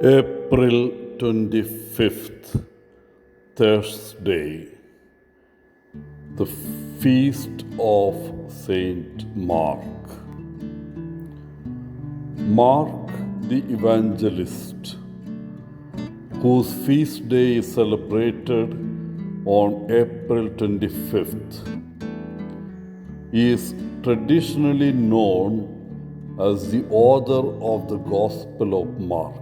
April 25th, Thursday, the feast of Saint Mark. Mark the Evangelist, whose feast day is celebrated on April 25th, is traditionally known as the author of the Gospel of Mark.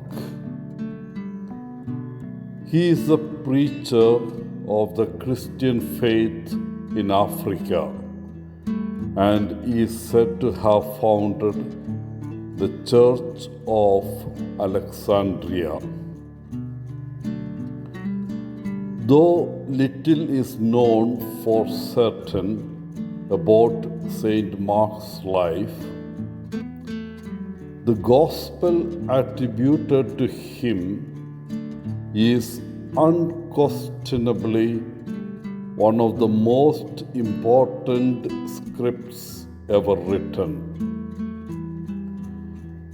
He is the preacher of the Christian faith in Africa and is said to have founded the Church of Alexandria. Though little is known for certain about Saint Mark's life, the Gospel attributed to him is unquestionably one of the most important scripts ever written.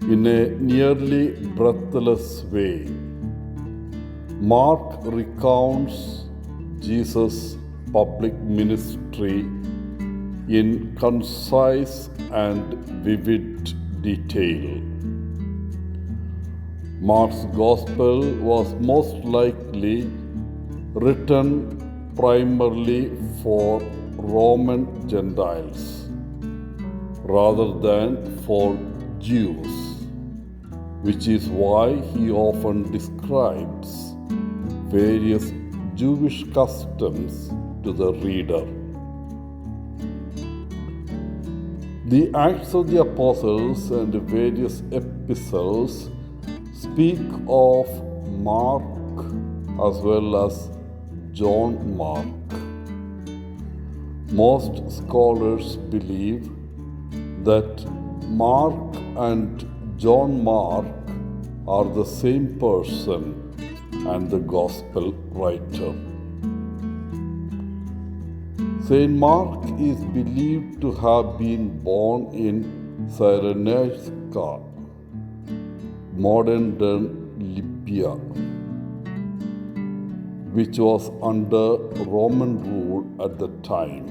In a nearly breathless way, Mark recounts Jesus' public ministry in concise and vivid detail. Mark's Gospel was most likely written primarily for Roman Gentiles rather than for Jews, which is why he often describes various Jewish customs to the reader. The Acts of the Apostles and various epistles speak of Mark as well as John Mark. Most scholars believe that Mark and John Mark are the same person and the Gospel writer. Saint Mark is believed to have been born in Cyrenaica, modern-day Libya, which was under Roman rule at the time.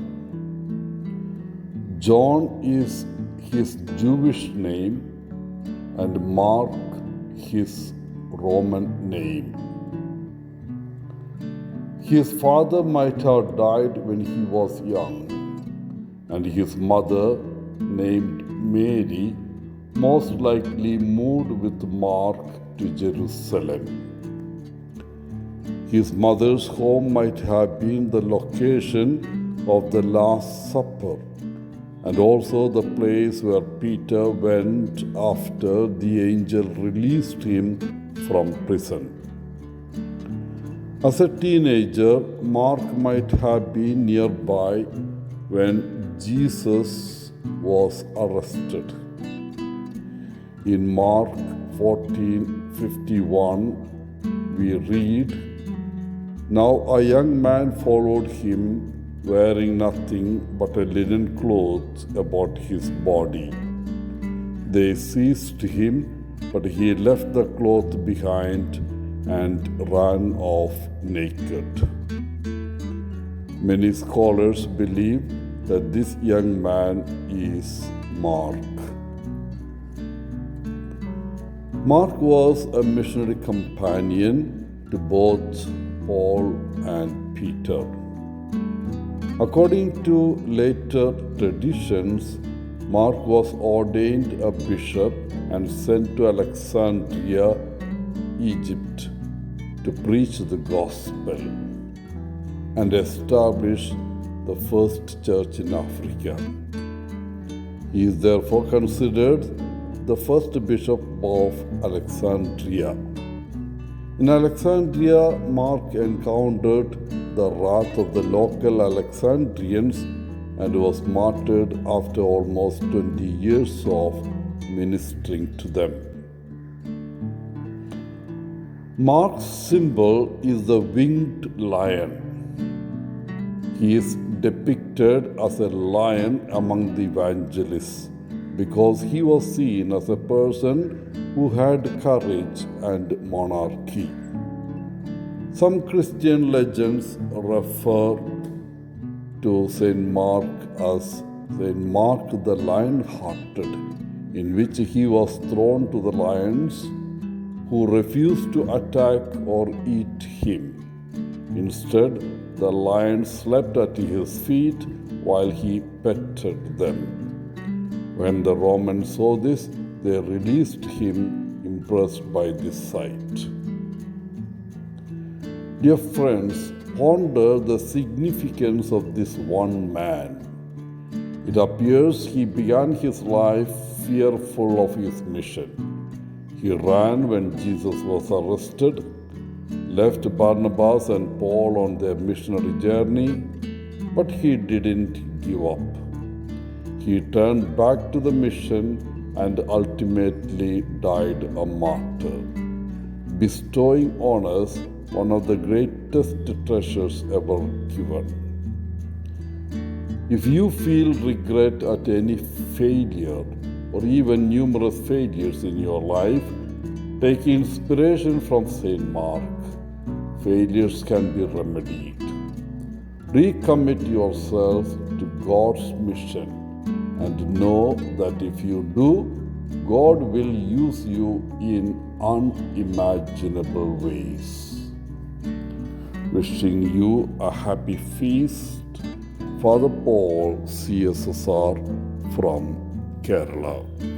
John is his Jewish name and Mark his Roman name. His father might have died when he was young, and his mother, named Mary, most likely moved with Mark to Jerusalem. His mother's home might have been the location of the Last Supper and also the place where Peter went after the angel released him from prison. As a teenager, Mark might have been nearby when Jesus was arrested. In Mark 14:51, we read, "Now a young man followed him, wearing nothing but a linen cloth about his body. They seized him, but he left the cloth behind and ran off naked." Many scholars believe that this young man is Mark. Mark was a missionary companion to both Paul and Peter. According to later traditions, Mark was ordained a bishop and sent to Alexandria, Egypt, to preach the gospel and establish the first church in Africa. He is therefore considered the first bishop of Alexandria. In Alexandria, Mark encountered the wrath of the local Alexandrians and was martyred after almost 20 years of ministering to them. Mark's symbol is the winged lion. He is depicted as a lion among the evangelists because he was seen as a person who had courage and monarchy. Some Christian legends refer to Saint Mark as Saint Mark the Lion-Hearted, in which he was thrown to the lions who refused to attack or eat him. Instead, the lions slept at his feet while he petted them. When the Romans saw this, they released him, impressed by this sight. Dear friends, ponder the significance of this one man. It appears he began his life fearful of his mission. He ran when Jesus was arrested, left Barnabas and Paul on their missionary journey, but he didn't give up. He turned back to the mission and ultimately died a martyr, bestowing on us one of the greatest treasures ever given. If you feel regret at any failure or even numerous failures in your life, take inspiration from Saint Mark. Failures can be remedied. Recommit yourself to God's mission and know that if you do, God will use you in unimaginable ways. Wishing you a happy feast, Father Paul, CSSR from Kerala.